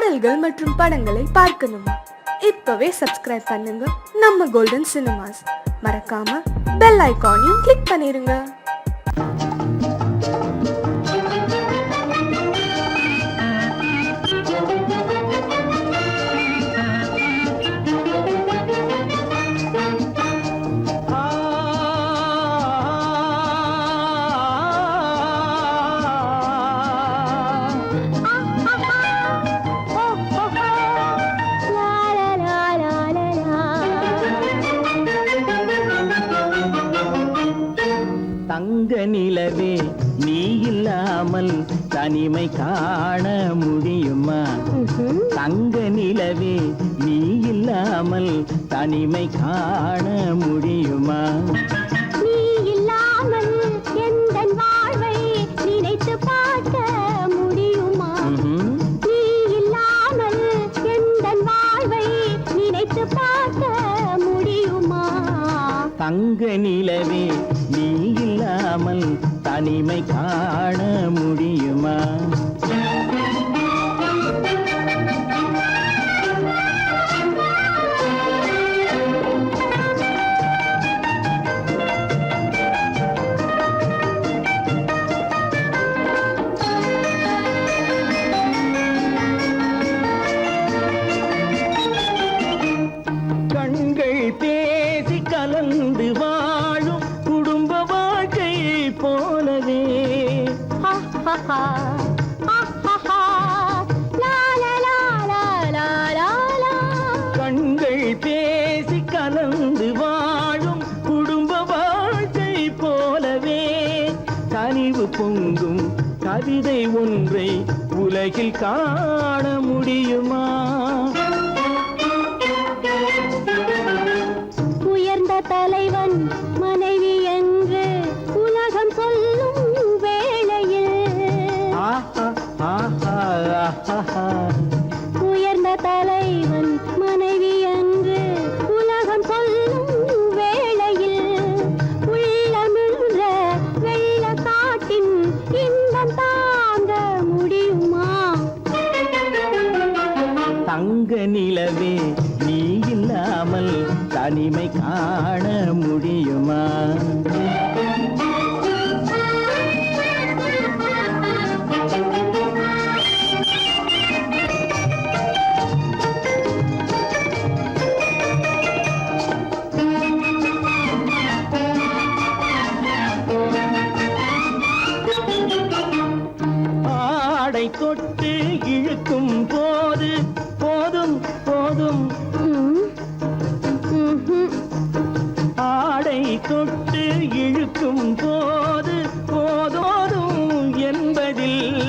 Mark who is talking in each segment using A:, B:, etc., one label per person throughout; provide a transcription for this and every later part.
A: பாடல்கள் மற்றும் படங்களை பார்க்கணுமா? இப்பவே சப்ஸ்கிரைப் பண்ணுங்க நம்ம கோல்டன் சினிமாஸ். மறக்காம பெல் ஐகானையும் கிளிக் பண்ணிருங்க.
B: தங்க நிலவே நீ இல்லாமல் தனிமை காண முடியுமா? தங்க நிலவே நீ இல்லாமல் தனிமை காண முடியுமா?
C: நீ இல்லாமல் எந்தன் வாழ்வை நினைத்து பார்க்க முடியுமா? நீ இல்லாமல் எந்தன் வாழ்வை நினைத்து பார்க்க முடியுமா?
B: தங்க நிலவே நீ இல்லாமல் தனிமை காண முடியுமா? கண்கள் பேசி கலந்து வாழும் குடும்ப வாழ்க்கை போலவே கண்கள் பேசி கலந்து வாழும் குடும்ப வாழ்க்கை போலவே கனிவு பொங்கும் கவிதை ஒன்றை உலகில் காண முடியுமா?
C: உயர்ந்த தலைவன் மனைவி என்று உலகம் சொல்லும் வேளையில் உயர்ந்த தலைவன் மனைவி என்று உலகம் சொல்லும் வேளையில் உள்ளமிழ்ந்த வெள்ள காட்டின் இன்பம் தாங்க முடியுமா?
B: தங்க நிலவே நீ இல்லாமல் தனிமை காண முடியுமா? ஆடை தொட்டு இழுக்கும் போது போதும் போதும் ஆடை தொட்டு இழுக்கும் போது போதோதும் என்பதில்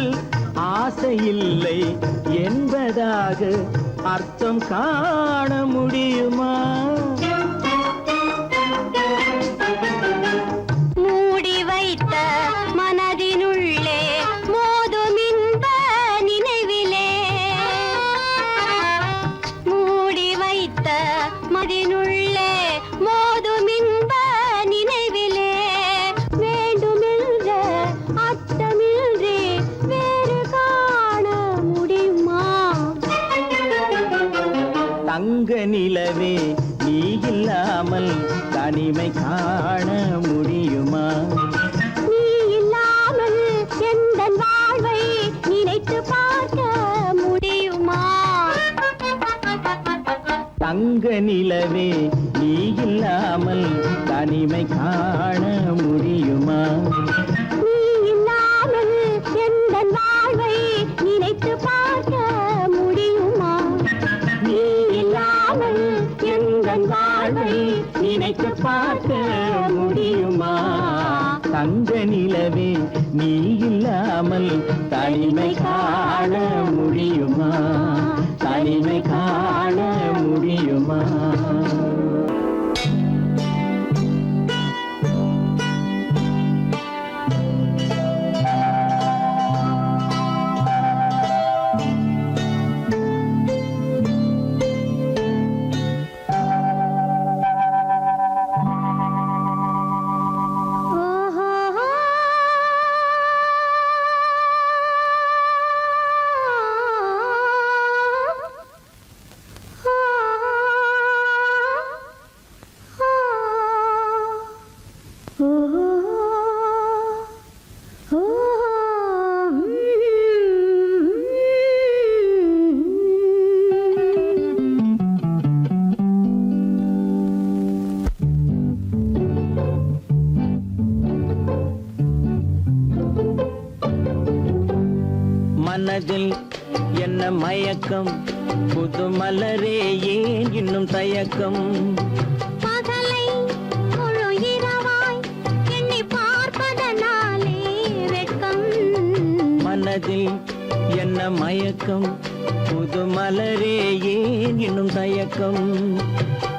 B: ஆசையில்லை என்பதாக அர்த்தம் காண முடியுமா?
C: மூடி வைத்த மனதினுள்ளே மோதும் இன்ப நினைவிலே மூடி வைத்த மனதினுள்ளே மோதும் இன்ப நினைவிலே வேண்டுமென்ற அர்த்தமின்றி வேறு காண முடியுமா?
B: தங்க நிலவே நீ இல்லாமல் தனிமை காண முடியுமா?
C: நீ இல்லாமல் எந்தன் வாழ்வை நினைத்து பார்க்க முடியுமா?
B: தங்க நிலவே நீ இல்லாமல் தனிமை காண முடியுமா?
C: நீ இல்லாமல் எந்தன் வாழ்வை நினைத்து பார்க்க முடியுமா?
B: நீ இல்லாமல் எந்தன் வாழ்வை நினைத்து பார்க்க முடியுமா? தங்க நிலவே நீ இல்லாமல் தனிமை காண முடியுமா? தனிமை காண முடியுமா?
C: ஓஹோ
B: மயக்கம் புது மலரே ஏன் இன்னும் தயக்கம்
C: பகலை முழு இரவாய் எண்ணி பார்ப்பதனாலே வெட்கம்
B: மனதில் என்ன மயக்கம் புது மலரே ஏன் இன்னும் தயக்கம்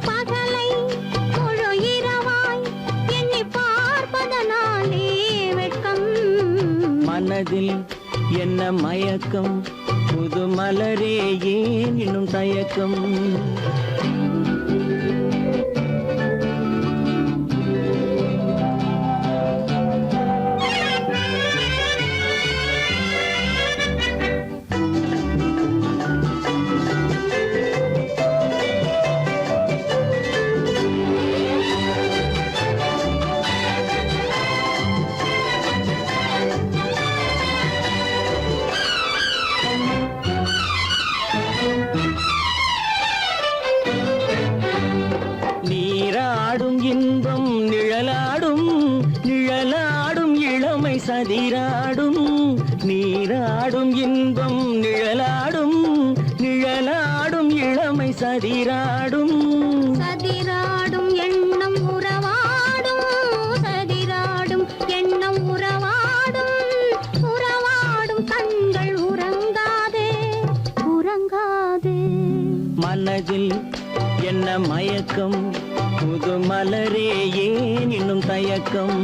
C: பகலை முழு இரவாய் எண்ணி பார்ப்பதனாலே வெட்கம்
B: மனதில் என்ன மயக்கம் புது மலரே ஏன் இன்னும் தயக்கம் நீராடும் இன்பம் நிழலாடும் நிழலாடும் இளமை சதிராடும் நீராடும் இன்பம் நிழலாடும் நிழலாடும் இளமை சதிராடும்
C: சதிராடும் எண்ணம் உறவாடும் சதிராடும் எண்ணம் உறவாடும் உறவாடும் கண்கள் உறங்காதே உறங்காதே
B: மனதில் என்ன மயக்கம் புது மலரே ஏன் இன்னும் தயக்கம்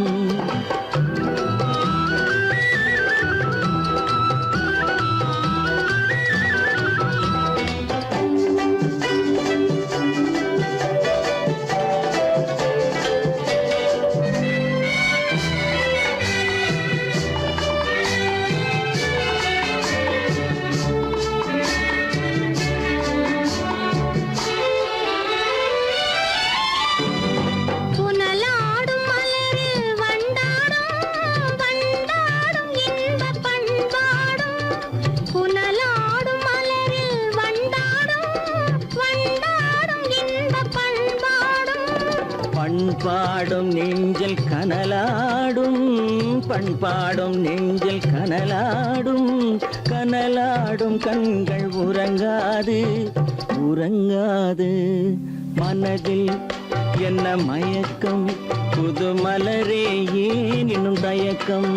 C: புனலாடும் மலரில் வண்டாடும் வண்டாடும் இன்பப் பண்பாடும் புனலாடும் மலரில் வண்டாடும் வண்டாடும் இன்பப் பண்பாடும்
B: பண்பாடும் நெஞ்சில் கனலாடும் பண்பாடும் நெஞ்சில் கனலாடும் கனலாடும் கண்கள் உறங்காது உறங்காது மனதில் என்ன மயக்கம் புது மலரே ஏன் இன்னும் தயக்கம்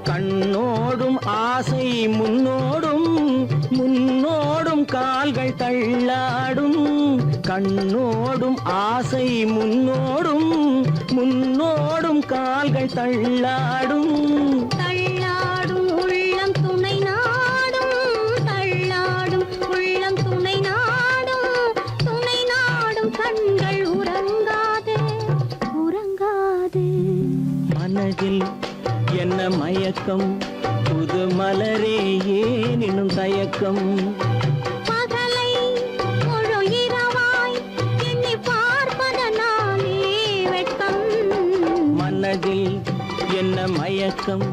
B: கண்ணோடும் ஆசை முன்னோடும் முன்னோடும் கால்கள் தள்ளாடும் கண்ணோடும் ஆசை முன்னோடும் முன்னோடும் கால்கள் தள்ளாடும்
C: தள்ளாடும் உள்ளம் துணை நாடும் தள்ளாடும் உள்ளம் துணை நாடும் கண்கள் உறங்காதே உறங்காதே
B: மனதில் என்ன மயக்கம் புது மலரே ஏன் இன்னும் தயக்கம்
C: பகலை முழு இரவாய் எண்ணி பார்ப்பதனாலே வெட்கம்
B: மனதில் என்ன மயக்கம்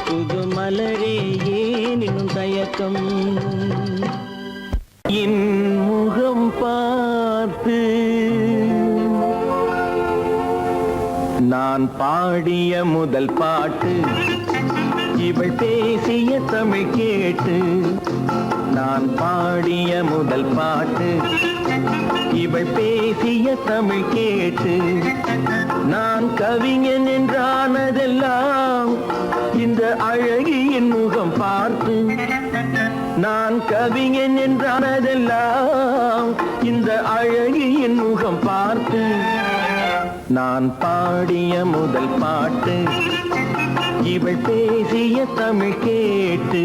B: புது மலரே ஏன் இன்னும் தயக்கம் என் முகம் பார்த்து நான் பாடிய முதல் பாட்டு இவள் பேசிய தமிழ் கேட்டு நான் பாடிய முதல் பாட்டு இவள் பேசிய தமிழ் கேட்டு நான் கவிஞன் என்றானதெல்லாம் இந்த அழகியின் முகம் பார்த்து நான் கவிஞன் என்றானதெல்லாம் இந்த அழகியின் முகம் பார்த்து நான் பாடிய முதல் பாட்டு இவள் பேசிய தமிழ் கேட்டு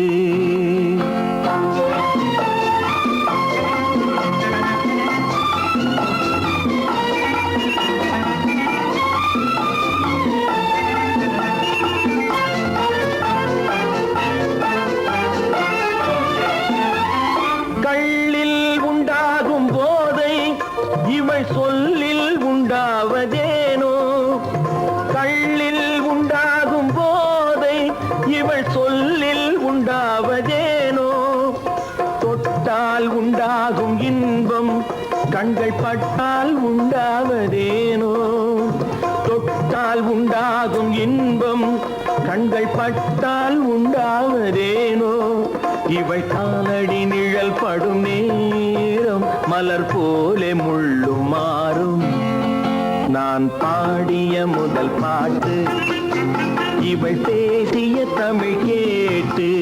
B: கண்கள் பட்டால் உண்டாவதேனோ தொட்டால் உண்டாகும் இன்பம் கண்கள் பட்டால் உண்டாவதேனோ இவள் காலடி நிழல் படும் நேரம் மலர் போலே முள்ளும் மாறும் நான் பாடிய முதல் பாட்டு இவள் பேசிய தமிழ் கேட்டு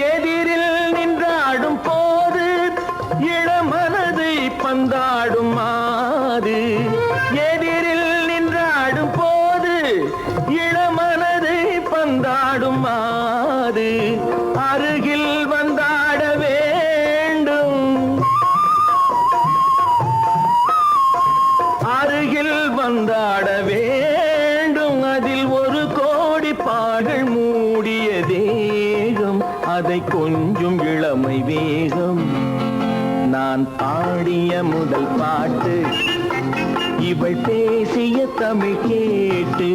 B: எதிரில் நின்றாடும் போது இளமனதை பந்தாடும் மாது எதிரில் நின்றாடும் போது இளமனதை பந்தாடும் மாது அருகில் வந்தாட வேண்டும் அருகில் வந்தாட வேண்டும் அதில் ஒரு கோடி பாடல் மூடிய தேகம் அதை கொஞ்சம் இளமை வேகம் நான் பாடிய முதல் பாட்டு இவள் பேசிய தமிழ் கேட்டு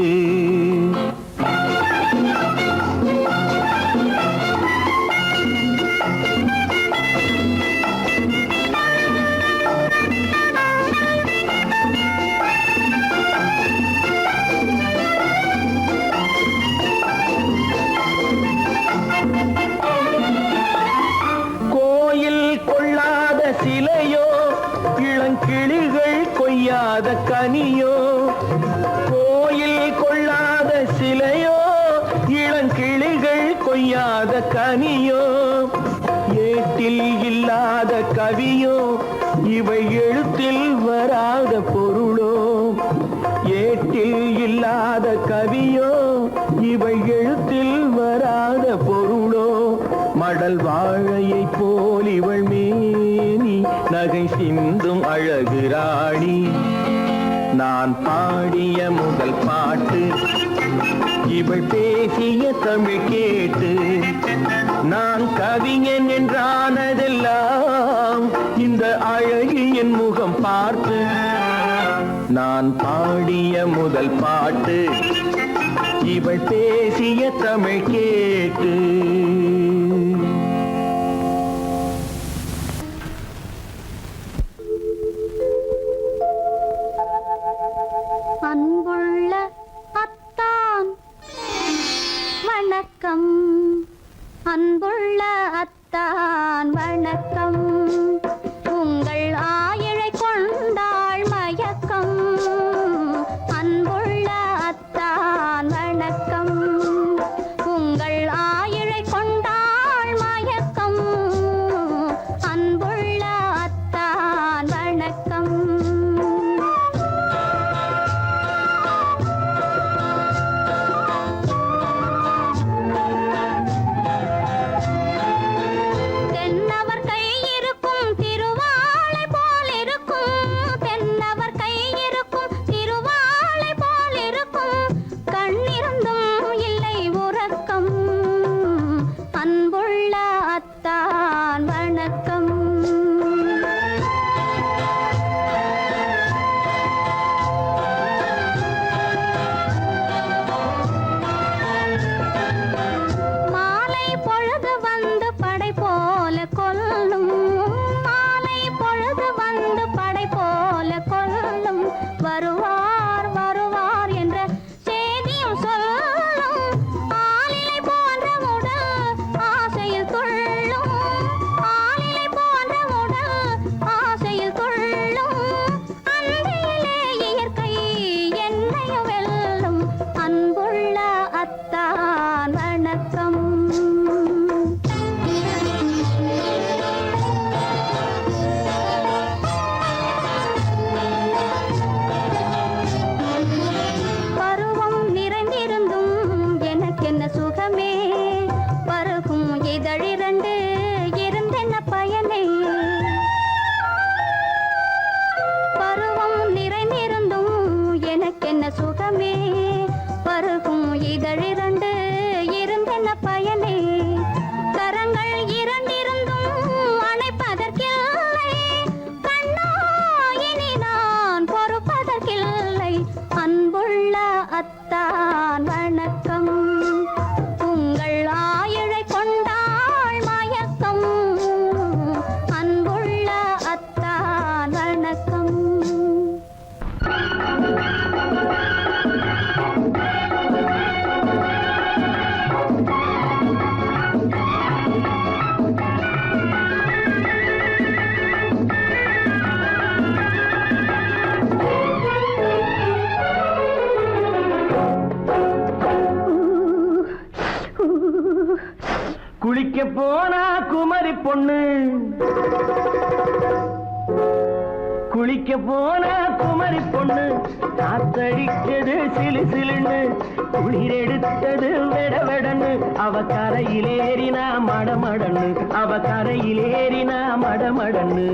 B: சிலையோ இளங்கிளிகள் கொய்யாத கனியோ கோயில் கொள்ளாத சிலையோ இளங்கிளிகள் கொய்யாத கனியோ ஏட்டில் இல்லாத கவியோ இவை எழுத்தில் வராத பொருளோ ஏட்டில் இல்லாத கவியோ இவை எழுத்தில் வராத பொருளோ மடல் வாழையை போல் இவள் மேனி நகை சிந்தும் அழகு ராணி நான் பாடிய முதல் பாட்டு இவள் பேசிய தமிழ் கேட்டு நான் கவிஞன் என்றானதெல்லாம் இந்த அழகியின் முகம் பார்த்து நான் பாடிய முதல் பாட்டு இவள் பேசிய தமிழ் கேட்டு
C: அன்புள்ள அத்தான் வணக்கம் அன்புள்ள அத்தான் வணக்கம் உங்கள் ஆயிழை கொண்டாள் மயக்கம் அன்புள்ள அத்தான் வணக்கம் உங்கள் ஆயிழை கொண்டாள் மயக்கம் அன்புள்ள அத்தான் வணக்கம்
B: போனா குமரி பொண்ணு குளிக்க போனா குமரி பொண்ணு காத்தடிச்சது சிலு சிலுன்னு குளிர் எடுத்தது வெடவெடன்னு அவ கரையிலேறினா மடமடன்னு அவ கரையிலேறினா மடமடன்னு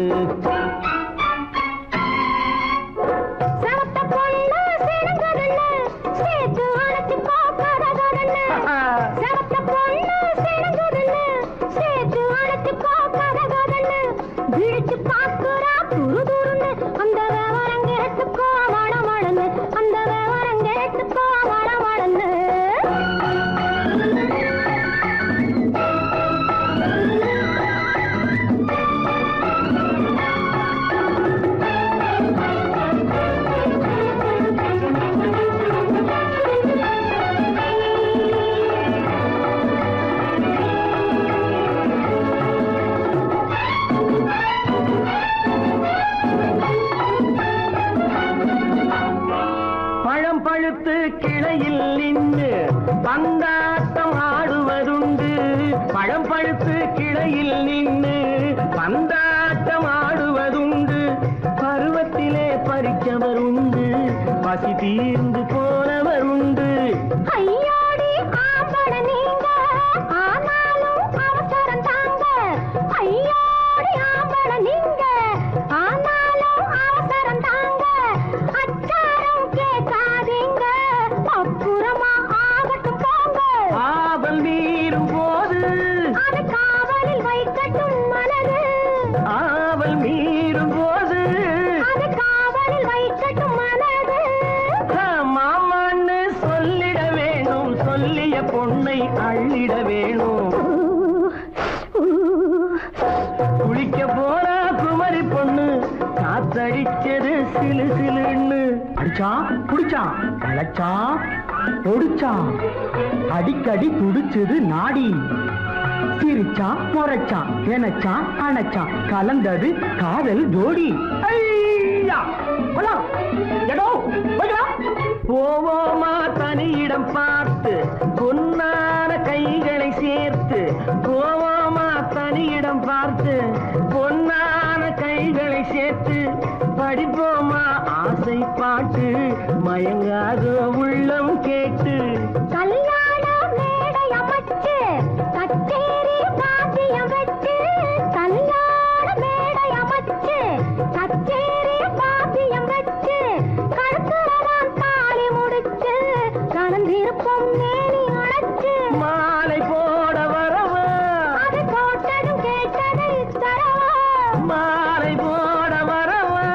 B: பழுத்து கிளையில் நின்று பந்தாட்டம் ஆடுவதுண்டு பழம் பழுத்து கிளையில் நின்று பந்தாட்டம் ஆடுவதுண்டு பருவத்திலே பறிச்சவருண்டு பசி தீர்ந்து போனவருண்டு
C: ஐயோடி ஆம்பட நீங்க ஆனாலும் அவசரம் தாங்க ஐயோடி ஆம்பட நீங்க ஆனாலும் அவசரம் தாங்க அச்சாரம் கேட்காதீங்க அப்புறமா ஆகட்டும் போங்க
B: ஆவல் மீறும் போது
C: அது காவலில் வைக்கட்டும் மனது
B: ஆவல் மீறும் போது
C: அது காவலில் வைக்கட்டும் மனது
B: மாமான்னு சொல்லிட வேணும் சொல்லிய பொண்ணை அள்ளிட வேணும் குளிக்க போனா குமரி பொண்ணு காத்தடிச்சது சிலு சிலுன்னு அடிச்சான் குடிச்சான் அழைச்சான் ஒடிச்சான் அடிக்கடி துடிச்சது நாடி சிரிச்சான் முறைச்சான் எனச்சான் அணைச்சான் கலந்தது காதல் ஜோடி போவோமா தனியிடம் பார்த்து பொன்னான கைகளை சேர்த்து போவோமா தனியிடம் பார்த்து பொன்னான கைகளை சேர்த்து படிப்போமா ஆசை பாட்டு மயங்காத உள்ளம் கேட்டு
C: கல்யாண மேடை அமைச்சு கச்சேரி வாத்தியம் வச்சு கல்யாண மேடை அமைச்சு கச்சேரி வாத்தியம் வச்சு கருத்துறவான் தாலி முடிச்சு கலந்திருப்போம் மேனி அழைச்சு
B: மாலை போட வரவா
C: அது போட்டதும் கேட்டதை தரவா
B: மாலை போட வரவா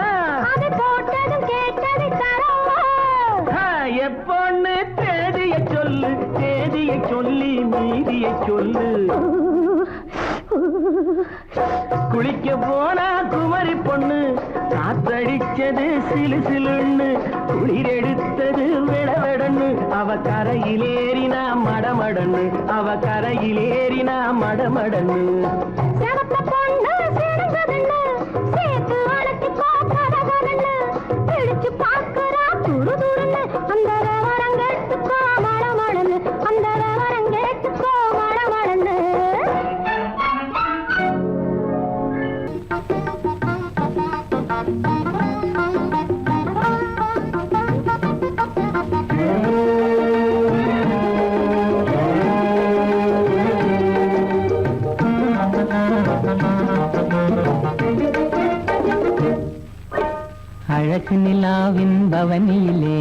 C: அது போட்டதும் கேட்டதை தரவா
B: எப்பொண்ணு தேதிய சொல்லு தேதிய சொல்லி மீதிய சொல்லு குளிக்க போனா குமரி பொண்ணு காத்தடிச்சது சிலு சிலுன்னு குளிர் எடுத்தது வெடவெடன்னு அவ கரையிலேறினா மடமடன்னு அவ கரையிலேறினா மடமடன்னு
C: சிவத்த பொண்ணு சிறந்ததுன்னு சேர்த்து அழைச்சி பார்க்கறதுன்னு பிடிச்சு பார்க்கறா துரு துருன்னு அந்த விவரம் கேட்டுக்கோ மடமடன்னு அந்த விவரம் கேட்டுக்கோ மடமடன்னு
D: அழகு நிலாவின் பவனியிலே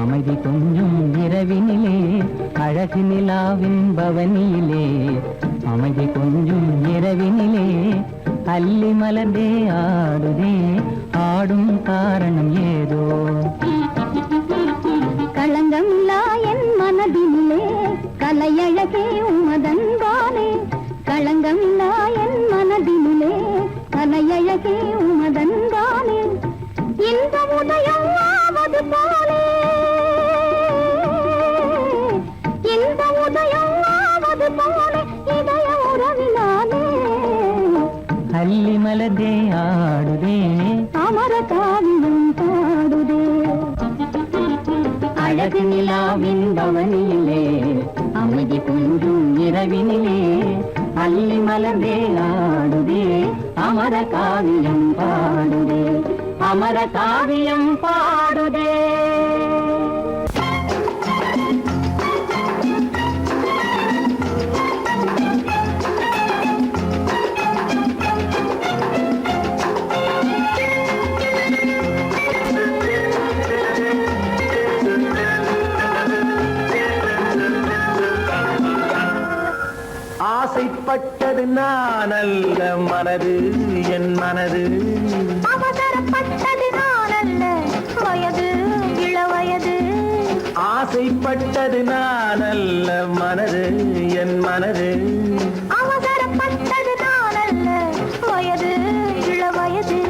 D: அமைதி கொஞ்சம் இரவினிலே அழகு நிலாவின் பவனியிலே அமைதி கொஞ்சம் இரவினிலே அல்லி மலர்ந்தே ஆடுதே ஆடும் காரணம் ஏதோ
C: களங்கமில்லா என் மனதினிலே கலையழகே உமதன்பாலே களங்கமில்லா என் மனதினிலே கலையழகே உமதன்பாலே இந்த உதயம் ஆவது போலே இந்த உதயம் ஆவது போலே இதய உறவினாலே
D: அல்லி மலர்ந்தே ஆடுதே
C: அமர காவியம் பாடுதே
D: அழகு நிலாவின் பவனியிலே அமைதி கொஞ்சம் இரவினிலே அல்லி மலர்ந்தே ஆடுதே அமர காவியம் பாடுதே அமர காவியம் பாடுதே.
B: ஆசைப்பட்டது நான் அல்ல மனது என் மனது,
C: அவசரப்பட்டது நான் அல்ல வயது இளவயது.
B: ஆசைப்பட்டது நான் அல்ல மனது என் மனது,
C: அவசரப்பட்டது நான் அல்ல வயது இளவயது.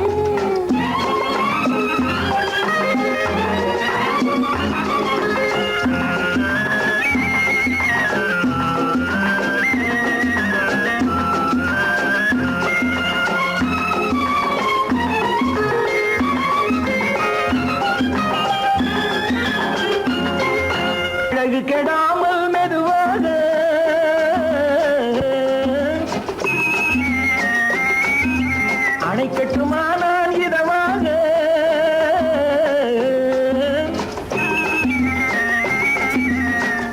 B: அழகு கெடாமல் மெதுவாக அணை கட்டுமா நான் இதமாக,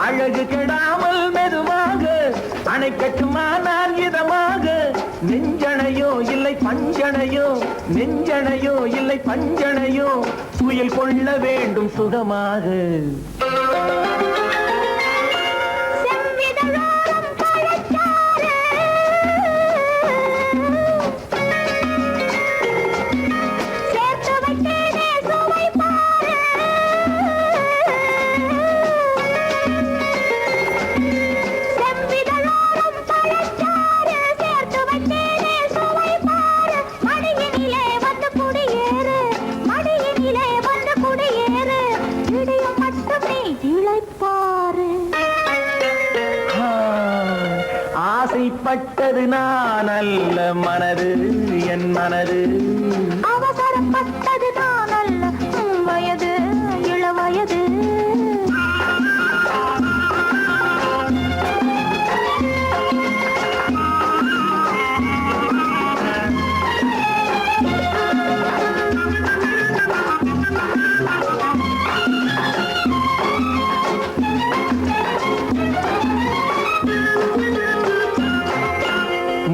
B: அழகு கெடாமல் மெதுவாக அணை கட்டுமா நான் இதமாக. நெஞ்சணையோ இல்லை பஞ்சணையோ, நெஞ்சணையோ இல்லை பஞ்சணையோ, துயில் கொள்ள வேண்டும் சுகமாக.
C: செவ்விதழோரம் பழச்சாறு சேர்த்து வைத்தேனே சுவை பாரு. செவ்விதழோரம் பழச்சாறு சேர்த்து வைத்தேனே சுவை பாரு. மடியினிலே வந்து குடியேறு, மடியினிலே வந்து குடியேறு. இடியும் மட்டும் நீ இளைப்பாரு.
B: ஆசைப்பட்டது நான் அல்ல மனது என் மனது,
C: அவசரப்பட்டது நான் அல்ல வயது இளவயது.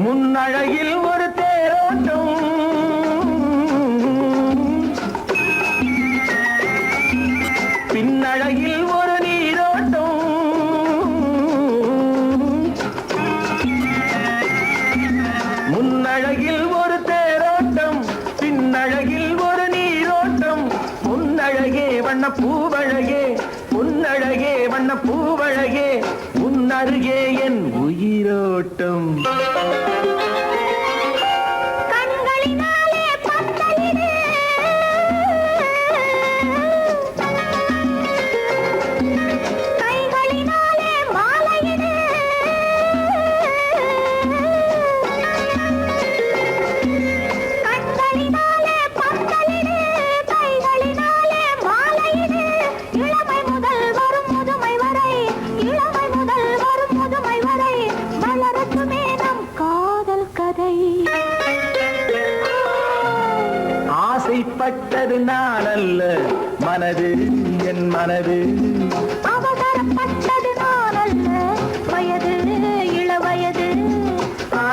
B: முன்னழகில் ஒரு தேரோட்டம், பின்னழகில் ஒரு நீரோட்டம், முன்னழகில் ஒரு தேரோட்டம், பின்னழகில் ஒரு நீரோட்டம். முன்னழகே வண்ண பூவழகே, முன்னழகே வண்ண பூவழகே, முன்னருகே என் உயிரோட்டம்.
C: கண்களினாலே பத்தலிடு, கைகளினாலே மாலையிடு. கண்களினாலே பத்தலிடு, கைகளினாலே மாலையிடு. இளமை முதல் வரும் முதுமை வரை, இளமை முதல் வரும் முதுமை வரை வளரட்டுமே நம் காதல் கதை.
B: ஆசைப்பட்டது நான் அல்ல மனது என் மனது,
C: அவசரப்பட்டது நான் அல்ல வயது இளவயது.
B: ஆ,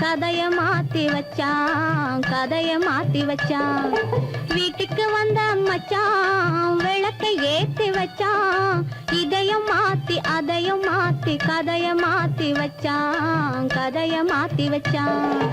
C: கதைய மாத்தி வச்சான், கதைய மாத்தி வச்சான். வீட்டுக்கு வந்த மச்சான் விளக்கை ஏத்தி வச்சான். இதையும் மாத்தி அதையும் மாத்தி கதைய மாத்தி வச்சான், கதைய மாத்தி வச்சான்.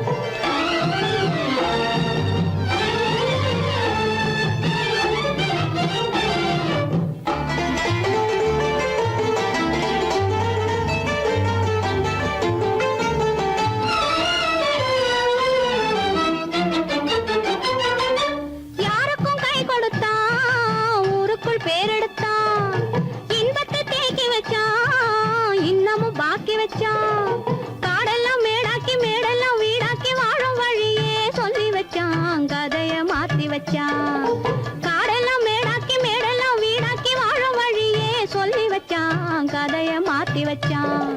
C: யாருக்கும் கை கொடுத்தான், ஊருக்குள் பேரெடுத்தான். இன்பத்தை தேக்கி வச்சான், இன்னமும் பாக்கி வச்சான். காடெல்லாம் மேடாக்கி மேடெல்லாம் வீடாக்கி வாழும் வழியே சொல்லி வச்சான், கதைய மாத்தி வச்சான். காடெல்லாம் மேடாக்கி மேடெல்லாம் வீடாக்கி வாழும் வழியே சொல்லி வச்சான், கதைய மாத்தி வச்சான்.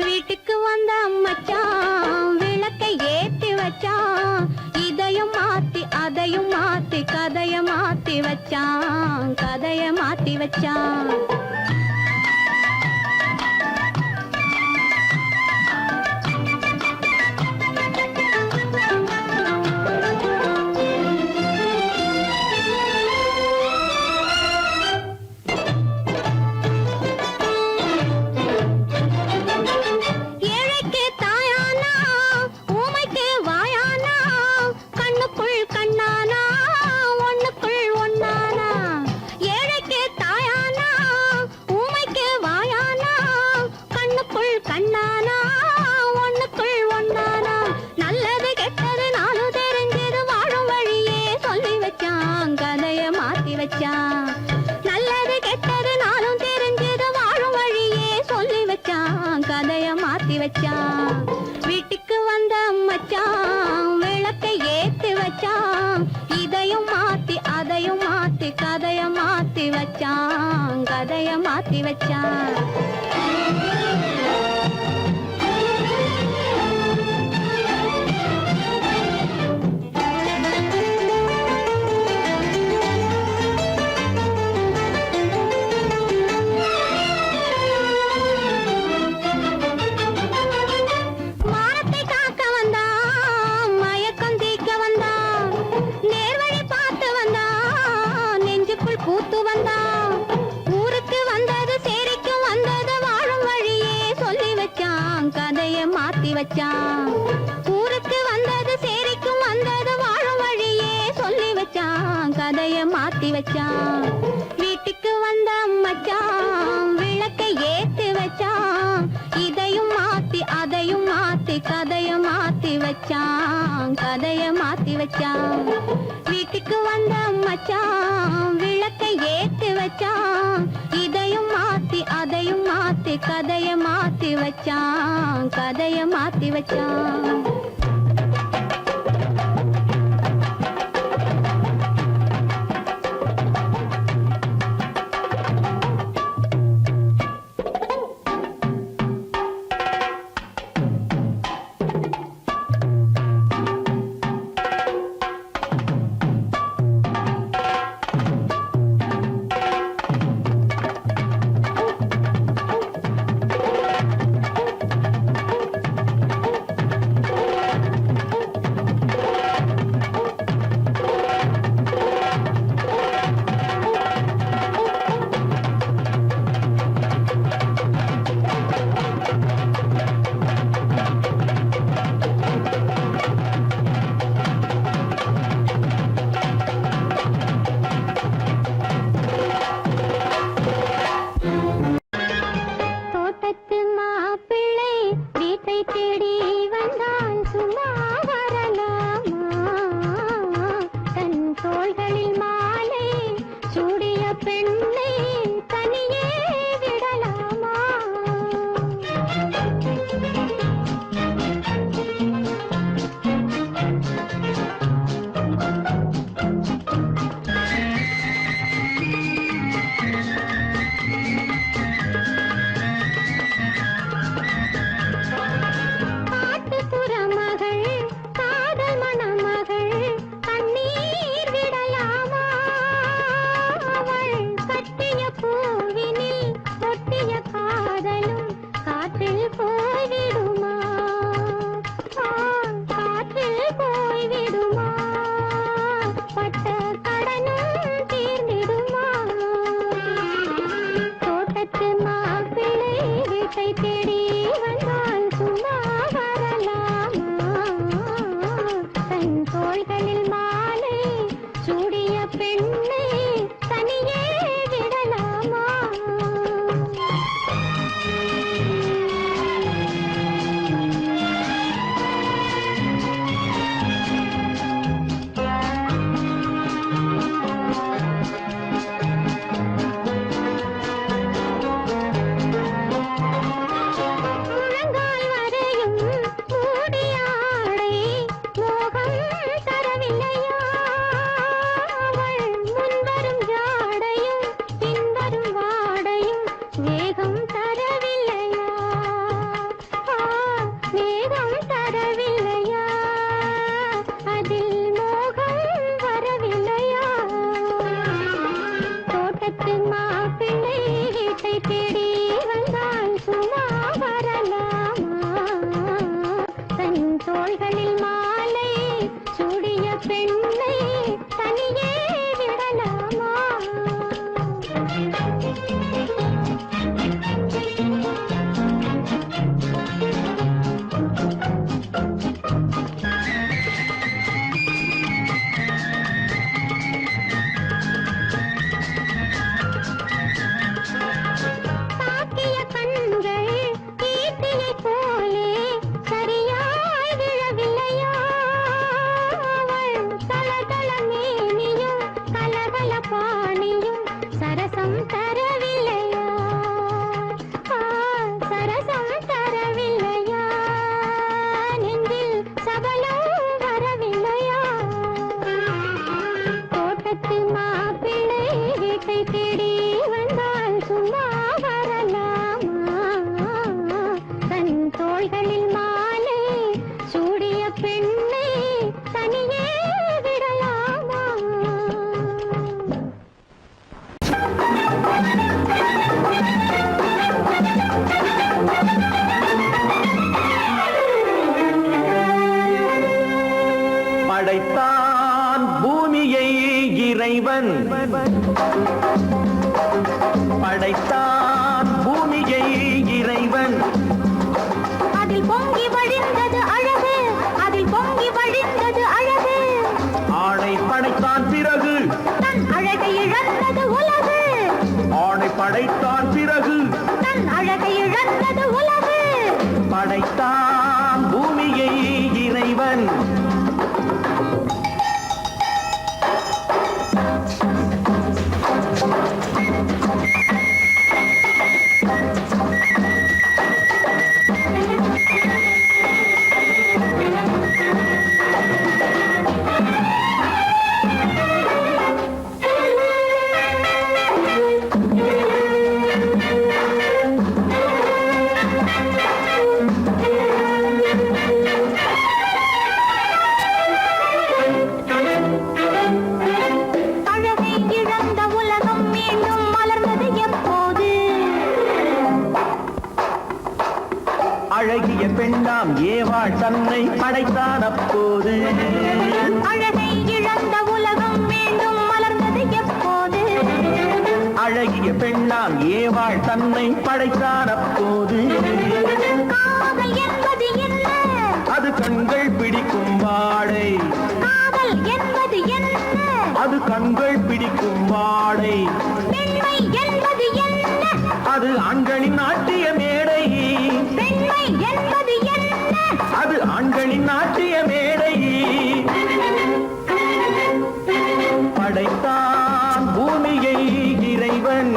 C: வீட்டுக்கு வந்த மச்சான் விளக்கை ஏத்தி வச்சான். இதையும் மாத்தி அதையும் மாத்தி கதைய மாத்தி வச்சான், கதைய மாத்தி வச்சான். ஏழைக்கு தாயானா, ஊமைக்கு வாயானா, கண்ணுக்குள் கண்ணானா, ஒண்ணுக்குள் ஒண்ணானா. ஏழைக்கு தாயானா, ஊமைக்கு வாயானா, கண்ணுக்குள் கண்ணானா, ஒண்ணுக்குள் ஒண்ணானா. நல்லது கெட்டது நாலு தெரிஞ்சது வாழும் வழியே சொல்லி வச்சான், கதைய மாத்தி வச்சான். நல்லது கெட்டது நாளும் தெரிஞ்சது வாழும் வழியே சொல்லி வச்சான், கதைய மாத்தி வச்சான். வீட்டுக்கு வந்த மச்சான் விளக்கை ஏத்தி வச்சான். இதையும் மாத்தி அதையும் மாத்தி கதைய மாத்தி வச்சான், கதைய மாத்தி வச்சான். மானத்தை காக்க வந்தான், மயக்கம் தீக்க வந்தான். நேர்வழி பார்த்து வந்தான், நெஞ்சுக்குள் பூத்து வந்தான். ஊருக்கு வந்தது சேரிக்கும் வந்தது வாழும் வழியே சொல்லி வச்சான், கதைய மாத்தி வச்சான். ஊருக்கு வந்தது சேரிக்கும் வந்தது வாழும் வழியே சொல்லி வச்சான், கதைய மாத்தி வச்சான். வீட்டுக்கு வந்த மச்சான் விளக்கை ஏத்தி வச்சான். இதையும் மாத்தி அதையும் மாத்தி கதைய மாத்தி வச்சான், கதைய மாத்தி வச்சான். வீட்டுக்கு வந்த மச்சான் விளக்கை ஏத்தி வச்சான். இதையும் மாத்தி அதையும் மாத்தி கதைய மாத்தி வச்சான், கதைய மாத்தி வச்சான். தோள்களில் மாலை சூடிய பெண்ணை தனியே விடலாமா? முழங்கால் வரையும் மூடிய ஆடை மோகம் தரவில்லையா? அவள் முன்வரும் ஜாடையும் பின்வரும் வாடையும் வேகம் தரவில்லையா? வேகம் தரவில்லையா? அதில் மோகம் வரவில்லையா? தோட்டத்து மாப்பிள்ளை வீட்டை தேடி வந்தால் சும்மா வரலாமா? தன் தோள்களில் மாலை சூடிய பெண்ணை தனியே விடலாமா? தாக்கிய கண்கள் ஈட்டியை போலே சரியாய் விழவில்லையா? அவள் தளதள மேனியும் கலகல பாணியும் சரசம் தரவில்லையா? சரசம் தரவில்லையா? நெஞ்சில் சபலம் வரவில்லையா? தோட்டத்து மாப்பிள்ளை வீட்டை தேடி வந்தால் சும்மா வரலாமா? தன் தோள்களில் மாலை சூடிய பெண்ணை தனியே விடலாமா?
B: படைத்தான் பூமியை இறைவன், படைத்தான் பூமியை இறைவன்.
C: அதில் பொங்கி வழிந்தது அழகு, அதில் பொங்கி வழிந்தது அழகு.
B: ஆணை படைத்தான் பிறகு
C: தன் அழகை இழந்தது உலகு,
B: ஆணை படைத்தான் பிறகு
C: தன் அழகை இழந்தது உலகு.
B: படைத்தான் பூமியை இறைவன்.
C: அழகை இழந்த உலகம் மீண்டும் மலர்ந்தது எப்போது?
B: அழகிய பெண்ணாம் ஏவாள் தன்னை படைத்தான் அப்போது.
C: அழகை இழந்த உலகம் மீண்டும் மலர்ந்தது எப்போது?
B: அழகிய பெண்ணாம் ஏவாள் தன்னை படைத்தான் அப்போது.
C: காதல் என்பது என்ன?
B: அது கண்கள் பிடிக்கும் வாடை,
C: காதல் என்பது என்ன?
B: அது கண்கள் பிடிக்கும் வாடை.
C: பெண்மை என்பது என்ன?
B: அது ஆண்களின் நாட்டிய மேடை,
C: பெண்மை என்பது என்ன?
B: அது ஆண்களின் நாட்டிய மேடை. படைத்தான் பூமியை இறைவன்.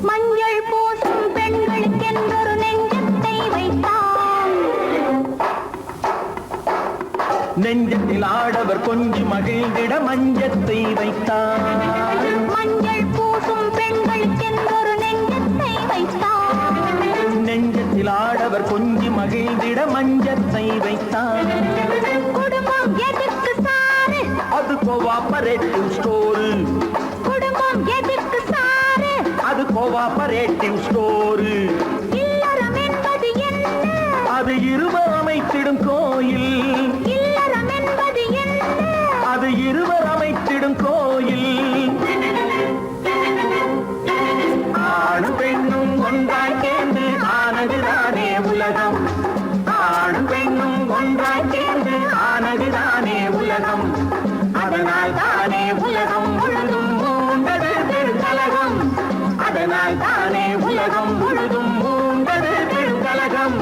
C: மஞ்சள் பூசும் பெண்களுக்கென்றொரு நெஞ்சத்தை வைத்தான்.
B: நெஞ்சத்தில் ஆடவர் கொஞ்சி மகிழ்ந்திட மஞ்சத்தை வைத்தார்.
C: மஞ்சள் பூசும் பெண்களுக்கென்றொரு நெஞ்சத்தை வைத்தான்.
B: நெஞ்சத்தில் ஆடவர் கொஞ்சி மகிழ்ந்திட மஞ்சத்தை வைத்தார்.
C: குடும்பம் எதற்கு சாரு?
B: அது கோஆபரேட்டிவ் ஸ்டோர்.
C: குடும்பம் எதற்கு சாரு?
B: அது அது கோஆபரேட்டிவ் ஸ்டோரு.
C: இல்லறம் என்பது என்ன?
B: அது இருவர் அமைத்திடும் கோயில்.
C: இல்லறம் என்பது என்ன?
B: அது இருவர் அமைத்திடும் கோயில். ஆணும் பெண்ணும் ஒன்றாய் சேர்ந்து ஆனதுதானே உலகம். ஆணும் பெண்ணும் ஒன்றாய் சேர்ந்து ஆனதுதானே உலகம். அதனால் தானே உலகம் முழுதும் மூண்டது பெருங்கலகம். அதனால் தானே உலகம் முழுதும் மூண்டது பெருங்கலகம்.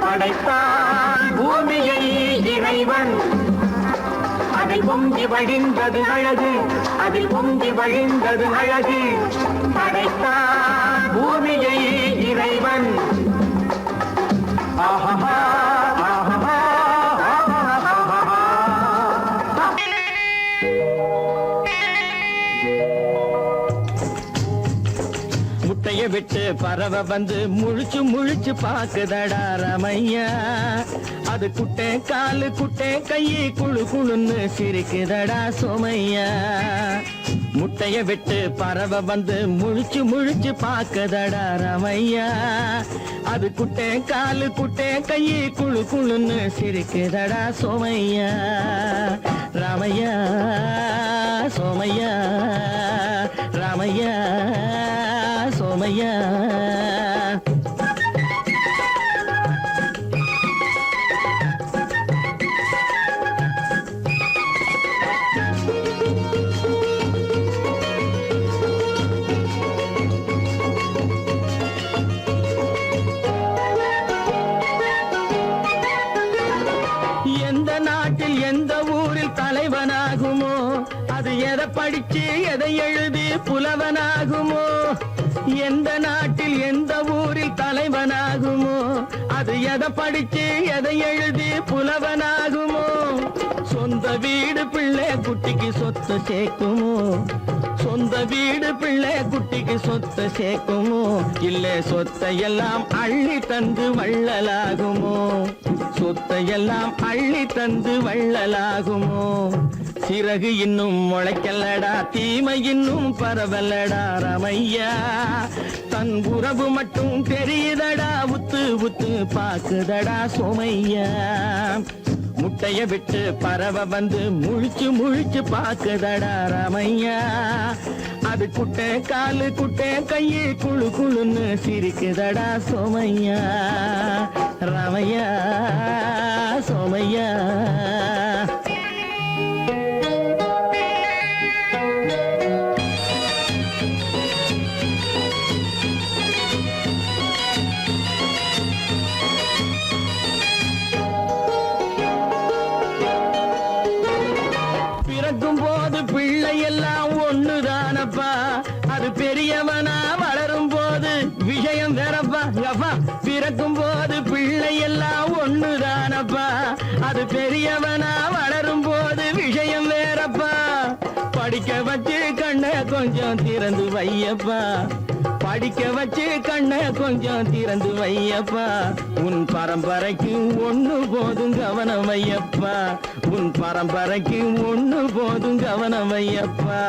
B: படைத்தான் பூமியை இறைவன். அதில் பொங்கி வழிந்தது அழகு. அதில் பொங்கி வழிந்தது அழகு. படைத்தான் பூமியை இறைவன். ஆஹா ஆஹா. முட்டைய விட்டு பறவை வந்து முழிச்சு முழிச்சு பாக்குதடா ரமையா. அது குட்டே காலு குட்டே கையை குழு குழுன்னு சிரிக்குதடா சோமையா. முட்டைய விட்டு பறவை வந்து முழிச்சு முழிச்சு பாக்குதடா ரமையா. அது குட்டே காலு குட்டே கையை குழு குழுன்னு சிரிக்குதடா சோமையா. ராமையா சோமையா ராமையா சோமையா. எந்த நாட்டில் எந்த ஊரில் தலைவனாகுமோ அது எதை படிச்சு எதை எழுதி புலவனாகுமோ. எந்த நாட்டில் எந்த ஊரில் தலைவனாகுமோ அது எதை படிச்சு எதை எழுதி புலவனாகுமோ. சொந்த வீடு பிள்ளை குட்டிக்கு சொத்து சேர்க்குமோ. சொந்த வீடு பிள்ளை குட்டிக்கு சொத்து சேர்க்குமோ. இல்ல சொத்தை எல்லாம் அள்ளி தந்து வள்ளலாகுமோ. சொத்தை எல்லாம் அள்ளி தந்து வள்ளலாகுமோ. சிறகு இன்னும் முளைக்கல்லடா தீமை இன்னும் பரவலடா ரமையா. தன் உறவு மட்டும் தெரியுதடா உத்து உத்து பாக்குதடா சோமையா. முட்டைய விட்டு பறவை வந்து முழிச்சு முழிச்சு பாக்குதடா ரமையா. அது குட்டை காலு குட்டை கையை குழு குழுன்னு சிரிக்குதடா சோமையா. ரமையா சோமையா. பிறக்கும் போது பிள்ளை எல்லாம் ஒண்ணுதானப்பா. அது பெரியவனா வளரும் போது விஷயம் வேறப்பா. அப்பா பிறக்கும் போது பிள்ளை எல்லாம் ஒண்ணுதானப்பா. அது பெரியவனா வளரும் போது விஷயம் வேறப்பா. படிக்க வச்சு கண்ணை கொஞ்சம் திறந்து வையப்பா. படிக்க வச்சு கண்ணை கொஞ்சம் திறந்து வையப்பா. உன் பரம்பரைக்கு ஒண்ணு போதும் கவனம் வையப்பா. உன் பரம்பரைக்கு ஒண்ணு போதும் கவனம் வையப்பா.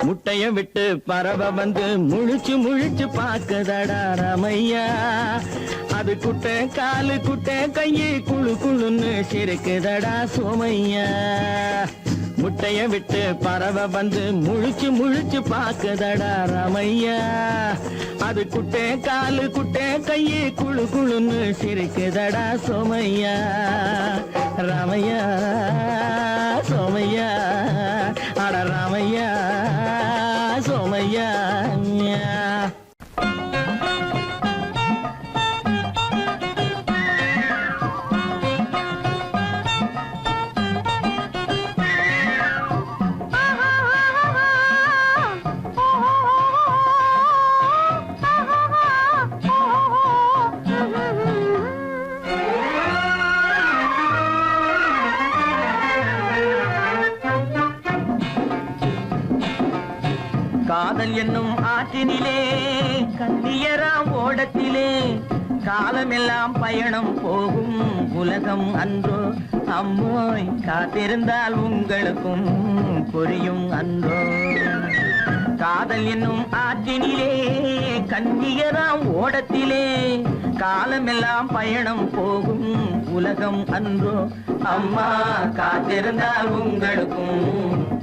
B: முட்டைய விட்டு பறவை வந்து முழிச்சு முழிச்சு பாக்குதடா ரமையா. அது குட்டை காலு குட்டை கையை குழு குழுன்னு சிரிக்குதடா சோமையா. முட்டைய விட்டு பறவை வந்து முழிச்சு முழிச்சு பாக்குதடா ரமையா. அது குட்டை காலு குட்டை கையை குழு குழுன்னு சிரிக்குதடா சோமையா. ரமையா சோமையா. அட ரமையா சோமையா. காதல் என்னும் ஆற்றினிலே கண்ணியராம் ஓடத்திலே காலமெல்லாம் பயணம் போகும் உலகம் அன்றோ. அம்மோய் காத்திருந்தால் உங்களுக்கும் புரியும் அன்றோ. காதல் என்னும் ஆற்றினிலே கண்ணியராம் ஓடத்திலே காலமெல்லாம் பயணம் போகும் உலகம் அன்றோ அம்மா காத்திருந்தால் உங்களுக்கும்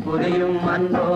B: புரியும் அன்றோ.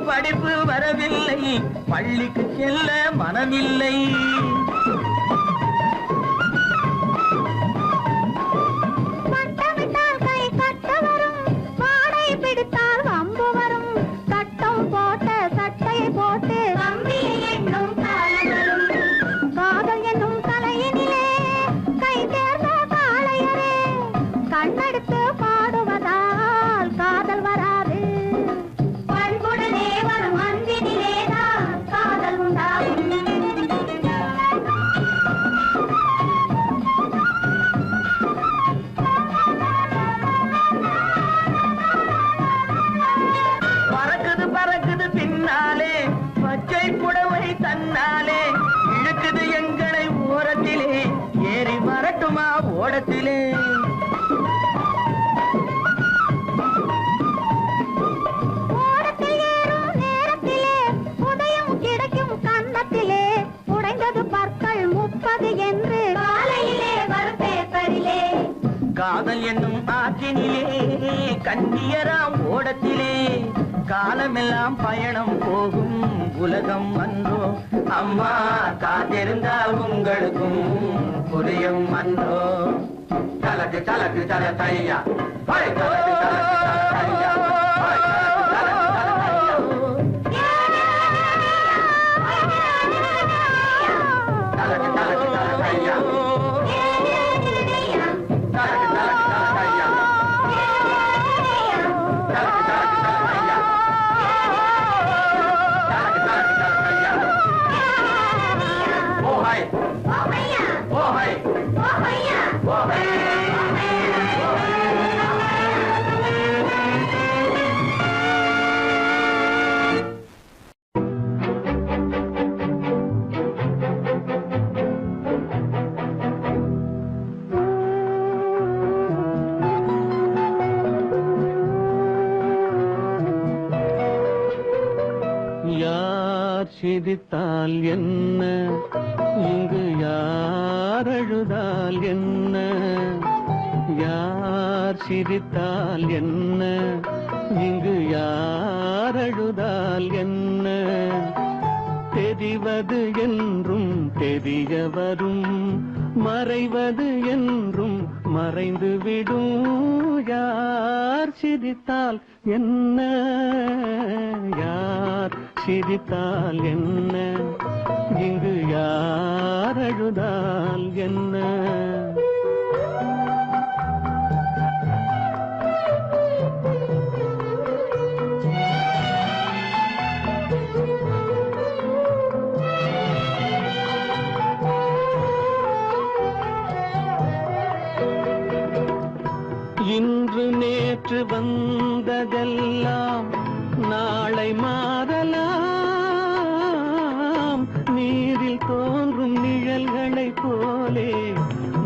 B: படிப்பு வரவில்லை பள்ளிக்கு செல்ல மனமில்லை.
C: பட்டமிட்டால் கை கட்ட வரும், வாடை பிடித்தால் வம்பு வரும், சட்டம் போட்ட சட்டையை போட்டு கம்பியை எண்ணும் காலம் வரும். காதல் என்னும் தலையினிலே கை தேர்ந்த காளையரே, கண்ணெடுத்து பாடுவதால் காதல் வராது. பண்புடனே வரும் அன்பினிலேதான் காதல் உண்டாகும்.
B: பறக்குது பறக்குது பின்னாலே பச்சை புடவை தன்னாலே இழுக்குது எங்களை ஓரத்திலே ஏறி வரட்டுமா ஓடத்திலே.
C: ஓடத்தில் ஏறும் நேரத்திலே உதயம் கிடைக்கும் கன்னத்திலே உடைந்தது பற்கள் 30 என்று காலையிலே வரும் பேப்பரிலே.
B: காதல் என்னும் ஆற்றினிலே கண்ணியராம் ஓடத்திலே காலமெல்லாம் பயணம் போகும் உலகம் அன்றோ அம்மா காத்திருந்தால் உங்களுக்கும் புரியும் அன்றோ. சலக்கு சலக்கு சல தையா சலக்கு சலக்கு சல தையா சிரித்தால் என்ன இங்கு யார் அழுதால் என்ன, யார் சிரித்தால் என்ன இங்கு யார் அழுதால் என்ன, தெரிவது என்றும் தெரிய வரும் மறைவது என்றும் மறைந்து விடும், யார் சிரித்தால் என்ன யார் சிரித்தால் என்ன இங்கு யார் அழுதால் என்ன. இன்று நேற்று வந்ததெல்லாம் நாளை மாறலாம், நீரில் தோன்றும் நிழல்களை போலே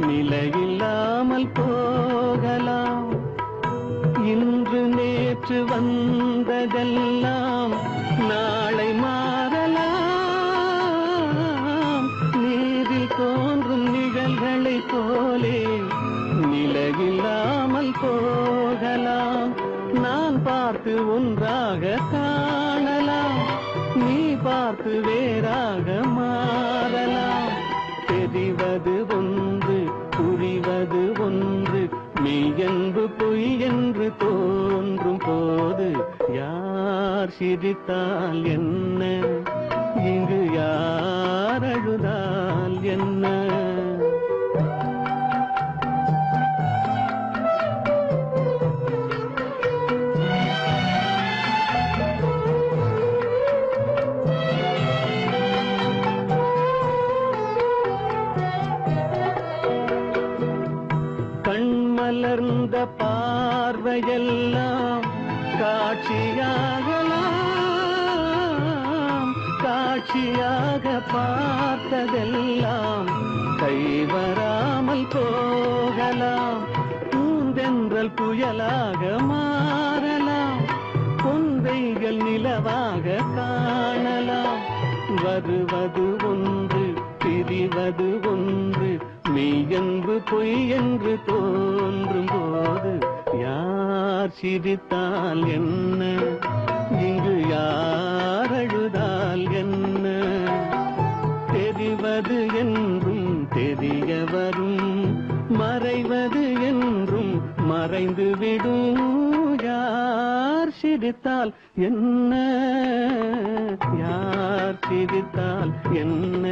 B: நிலையில்லாமல் போகலாம். இன்று நேற்று வந்ததெல்லாம் நாளை மாறலாம், நீரில் தோன்றும் நிழல்களை போலே நிலையில்லாமல் போகலாம். நான் பார்த்து ஒன்றாக காணலாம், நீ பார்த்து வேறா சிரித்தால் என்ன, இங்கு யார் அழுதால் என்ன? கண்மலர்ந்த பார்வையெல்லாம் காட்சியாகலாம், காட்சியாக பார்த்ததெல்லாம் கைவராமல் போகலாம். பூந்தென்றல் புயலாக மாறலாம், பொந்தைகள் நிலவாக காணலாம். வருவது ஒன்று பிரிவது ஒன்று, மெய்யென்று பொய் என்று தோன்றும் போது யார் சிரித்தால் என்ன, இங்கு யார் அழுதால் என்ன? தெரிவது என்றும் தெரிய வரும், மறைவது என்றும் மறைந்துவிடும். யார் சிரித்தால் என்ன, யார் சிரித்தால் என்ன?